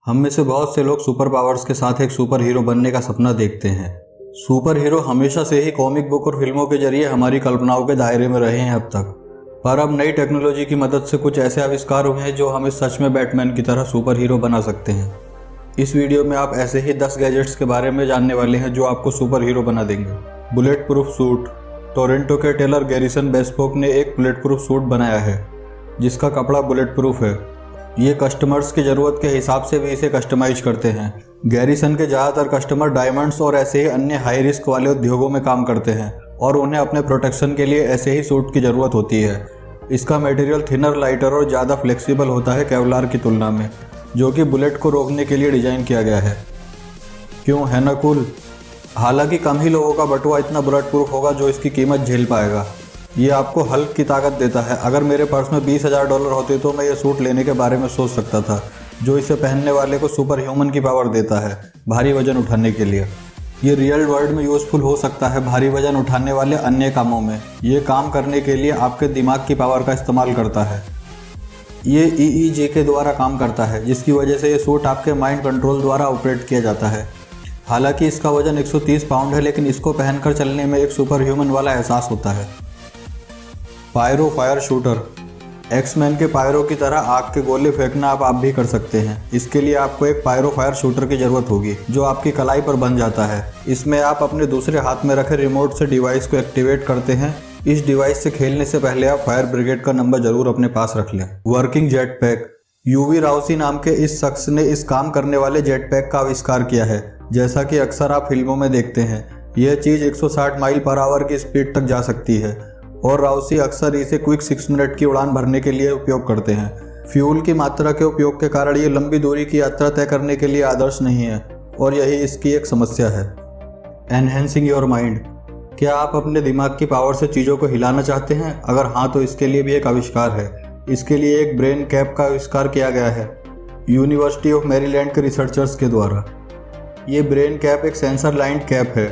हम में से बहुत से लोग सुपर पावर्स के साथ एक सुपर हीरो बनने का सपना देखते हैं। सुपर हीरो हमेशा से ही कॉमिक बुक और फिल्मों के जरिए हमारी कल्पनाओं के दायरे में रहे हैं अब तक। पर अब नई टेक्नोलॉजी की मदद से कुछ ऐसे आविष्कार हुए हैं जो हमें सच में बैटमैन की तरह सुपर हीरो बना सकते हैं। इस वीडियो में आप ऐसे ही 10 गैजेट्स के बारे में जानने वाले हैं जो आपको सुपर हीरो बना देंगे। Bullet proof suit. टोरंटो के टेलर गैरिसन बेस्पोक ने एक बुलेट प्रूफ सूट बनाया है जिसका कपड़ा बुलेट प्रूफ है। ये कस्टमर्स की ज़रूरत के हिसाब से भी इसे कस्टमाइज करते हैं। गैरिसन के ज़्यादातर कस्टमर डायमंड्स और ऐसे ही अन्य हाई रिस्क वाले उद्योगों में काम करते हैं और उन्हें अपने प्रोटेक्शन के लिए ऐसे ही सूट की ज़रूरत होती है। इसका मटेरियल थिनर, लाइटर और ज़्यादा फ्लेक्सिबल होता है केवलार की तुलना में, जो कि बुलेट को रोकने के लिए डिज़ाइन किया गया है। क्यों है ना कूल। हालांकि कम ही लोगों का बटुआ इतना बुलेट प्रूफ होगा जो इसकी कीमत झेल पाएगा। ये आपको हल्क की ताकत देता है। अगर मेरे पर्स में $20,000 होते तो मैं ये सूट लेने के बारे में सोच सकता था, जो इसे पहनने वाले को सुपर ह्यूमन की पावर देता है भारी वजन उठाने के लिए। ये रियल वर्ल्ड में यूज़फुल हो सकता है भारी वजन उठाने वाले अन्य कामों में। ये काम करने के लिए आपके दिमाग की पावर का इस्तेमाल करता है। ये EEG के द्वारा काम करता है, जिसकी वजह से ये सूट आपके माइंड कंट्रोल द्वारा ऑपरेट किया जाता है। हालांकि इसका वजन 130 पाउंड है, लेकिन इसको पहनकर चलने में एक सुपर ह्यूमन वाला एहसास होता है। Pyro fire shooter. एक्समैन के पायरो की तरह आग के गोले फेंकना आप भी कर सकते हैं। इसके लिए आपको एक पायरो फायर शूटर की ज़रूरत होगी जो आपकी कलाई पर बन जाता है। इसमें आप अपने दूसरे हाथ में रखे रिमोट से डिवाइस को एक्टिवेट करते हैं। इस डिवाइस से खेलने से पहले आप फायर ब्रिगेड का नंबर जरूर अपने पास रख लें। Working jet pack. यूवी राउसी नाम के इस शख्स ने इस काम करने वाले जेट पैक का आविष्कार किया है। जैसा कि अक्सर आप फिल्मों में देखते हैं, यह चीज़ 160 माइल पर आवर की स्पीड तक जा सकती है और राउसी अक्सर इसे क्विक 6 मिनट की उड़ान भरने के लिए उपयोग करते हैं। फ्यूल की मात्रा के उपयोग के कारण ये लंबी दूरी की यात्रा तय करने के लिए आदर्श नहीं है और यही इसकी एक समस्या है। Enhancing your mind. क्या आप अपने दिमाग की पावर से चीज़ों को हिलाना चाहते हैं? अगर हाँ, तो इसके लिए भी एक आविष्कार है। इसके लिए एक ब्रेन कैप का आविष्कार किया गया है यूनिवर्सिटी ऑफ मैरीलैंड के रिसर्चर्स के द्वारा। ये ब्रेन कैप एक सेंसर लाइंड कैप है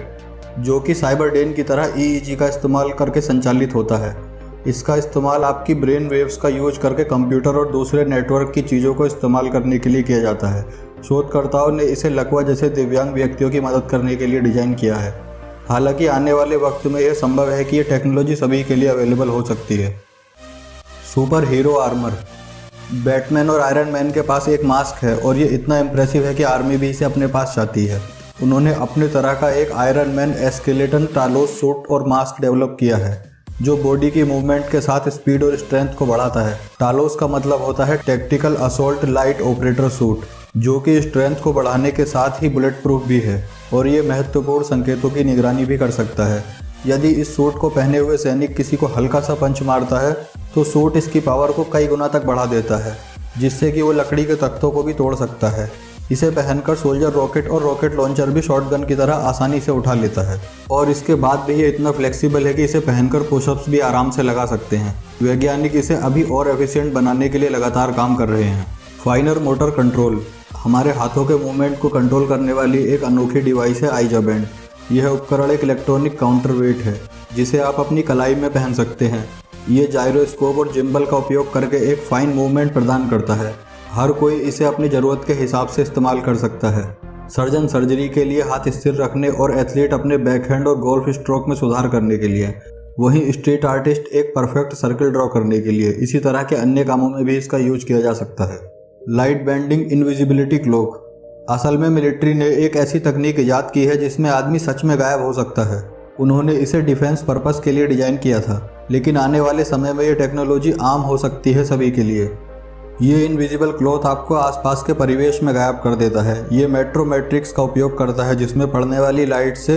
जो कि साइबरडेन की तरह EEG का इस्तेमाल करके संचालित होता है। इसका इस्तेमाल आपकी ब्रेन वेव्स का यूज करके कंप्यूटर और दूसरे नेटवर्क की चीज़ों को इस्तेमाल करने के लिए किया जाता है। शोधकर्ताओं ने इसे लकवा जैसे दिव्यांग व्यक्तियों की मदद करने के लिए डिज़ाइन किया है। हालांकि आने वाले वक्त में यह संभव है कि ये टेक्नोलॉजी सभी के लिए अवेलेबल हो सकती है। Super hero armour. बैटमैन और आयरन मैन के पास एक मास्क है और ये इतना इम्प्रेसिव है कि आर्मी भी इसे अपने पास चाहती है। उन्होंने अपने तरह का एक आयरन मैन एस्केलेटन टालोस सूट और मास्क डेवलप किया है जो बॉडी की मूवमेंट के साथ स्पीड और स्ट्रेंथ को बढ़ाता है। टालोस का मतलब होता है tactical assault light operator suit, जो कि स्ट्रेंथ को बढ़ाने के साथ ही बुलेट प्रूफ भी है और ये महत्वपूर्ण संकेतों की निगरानी भी कर सकता है। यदि इस सूट को पहने हुए सैनिक किसी को हल्का सा पंच मारता है तो सूट इसकी पावर को कई गुना तक बढ़ा देता है, जिससे कि वो लकड़ी के तख्तों को भी तोड़ सकता है। इसे पहनकर सोल्जर रॉकेट और रॉकेट लॉन्चर भी शॉटगन की तरह आसानी से उठा लेता है और इसके बाद भी ये इतना फ्लेक्सिबल है कि इसे पहनकर पुशअप्स भी आराम से लगा सकते हैं। वैज्ञानिक इसे अभी और एफिशिएंट बनाने के लिए लगातार काम कर रहे हैं। फाइनर मोटर कंट्रोल। हमारे हाथों के मूवमेंट को कंट्रोल करने वाली एक अनोखी डिवाइस है आइजा बैंड। यह उपकरण एक इलेक्ट्रॉनिक काउंटरवेट है जिसे आप अपनी कलाई में पहन सकते हैं। ये जायरोस्कोप और जिम्बल का उपयोग करके एक फाइन मूवमेंट प्रदान करता है। हर कोई इसे अपनी ज़रूरत के हिसाब से इस्तेमाल कर सकता है। सर्जन सर्जरी के लिए, हाथ स्थिर रखने और एथलीट अपने बैकहैंड और गोल्फ स्ट्रोक में सुधार करने के लिए। वहीं स्ट्रीट आर्टिस्ट एक परफेक्ट सर्किल ड्रॉ करने के लिए। इसी तरह के अन्य कामों में भी इसका यूज किया जा सकता है। Light bending invisibility cloak. असल में मिलिट्री ने एक ऐसी तकनीक ईजाद की है जिसमें आदमी सच में गायब हो सकता है। उन्होंने इसे डिफेंस पर्पस के लिए डिज़ाइन किया था, लेकिन आने वाले समय में ये टेक्नोलॉजी आम हो सकती है सभी के लिए। ये इनविजिबल क्लॉथ आपको आसपास के परिवेश में गायब कर देता है। ये मेट्रोमेट्रिक्स का उपयोग करता है जिसमें पड़ने वाली लाइट से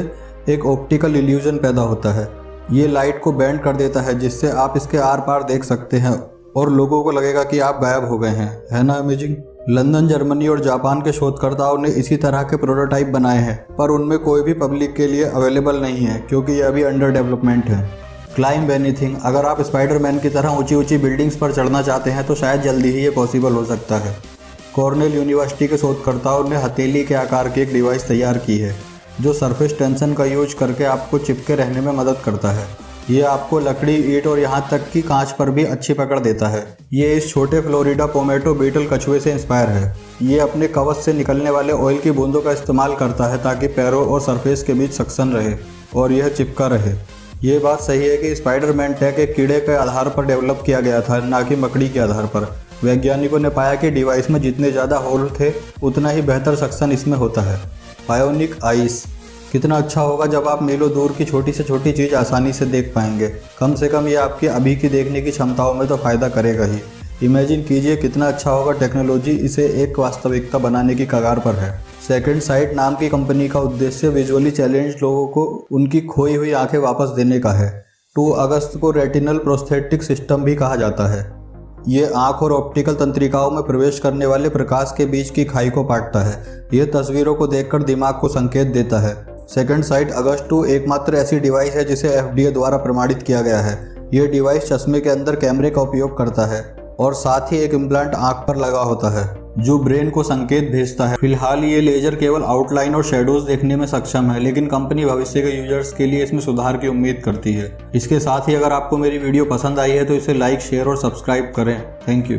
एक ऑप्टिकल इल्यूजन पैदा होता है। ये लाइट को बेंड कर देता है जिससे आप इसके आर पार देख सकते हैं और लोगों को लगेगा कि आप गायब हो गए हैं। है ना अमेजिंग। लंदन, जर्मनी और जापान के शोधकर्ताओं ने इसी तरह के प्रोटोटाइप बनाए हैं, पर उनमें कोई भी पब्लिक के लिए अवेलेबल नहीं है क्योंकि ये अभी अंडर डेवलपमेंट है। Climb anything. अगर आप स्पाइडरमैन की तरह ऊंची ऊंची बिल्डिंग्स पर चढ़ना चाहते हैं तो शायद जल्दी ही ये पॉसिबल हो सकता है। कॉर्नेल यूनिवर्सिटी के शोधकर्ताओं ने हथेली के आकार की एक डिवाइस तैयार की है जो सरफेस टेंशन का यूज करके आपको चिपके रहने में मदद करता है। ये आपको लकड़ी, ईंट और यहाँ तक कि कांच पर भी अच्छी पकड़ देता है। ये इस छोटे फ्लोरिडा पोमेटो बीटल कछुए से इंस्पायर है। ये अपने कवच से निकलने वाले ऑयल की बूंदों का इस्तेमाल करता है ताकि पैरों और सरफेस के बीच सक्शन रहे और यह चिपका रहे। ये बात सही है कि स्पाइडरमैन टैग एक कीड़े के आधार पर डेवलप किया गया था, ना कि मकड़ी के आधार पर। वैज्ञानिकों ने पाया कि डिवाइस में जितने ज़्यादा होल थे उतना ही बेहतर सक्शन इसमें होता है। बायोनिक आइस कितना अच्छा होगा जब आप मीलों दूर की छोटी से छोटी चीज़ आसानी से देख पाएंगे। कम से कम ये आपकी अभी की देखने की क्षमताओं में तो फ़ायदा करेगा ही। इमेजिन कीजिए कितना अच्छा होगा, टेक्नोलॉजी इसे एक वास्तविकता बनाने की कगार पर है। सेकंड साइट नाम की कंपनी का उद्देश्य विजुअली चैलेंज लोगों को उनकी खोई हुई आंखें वापस देने का है। 2 अगस्त को रेटिनल प्रोस्थेटिक सिस्टम भी कहा जाता है। ये आंख और ऑप्टिकल तंत्रिकाओं में प्रवेश करने वाले प्रकाश के बीच की खाई को पाटता है। यह तस्वीरों को देखकर दिमाग को संकेत देता है। सेकंड साइट अगस्ट 2 एकमात्र ऐसी डिवाइस है जिसे FDA द्वारा प्रमाणित किया गया है। यह डिवाइस चश्मे के अंदर कैमरे का उपयोग करता है और साथ ही एक इम्प्लांट आंख पर लगा होता है जो ब्रेन को संकेत भेजता है। फिलहाल ये लेजर केवल आउटलाइन और शेडोज देखने में सक्षम है, लेकिन कंपनी भविष्य के यूजर्स के लिए इसमें सुधार की उम्मीद करती है। इसके साथ ही अगर आपको मेरी वीडियो पसंद आई है तो इसे लाइक, शेयर और सब्सक्राइब करें। Thank you.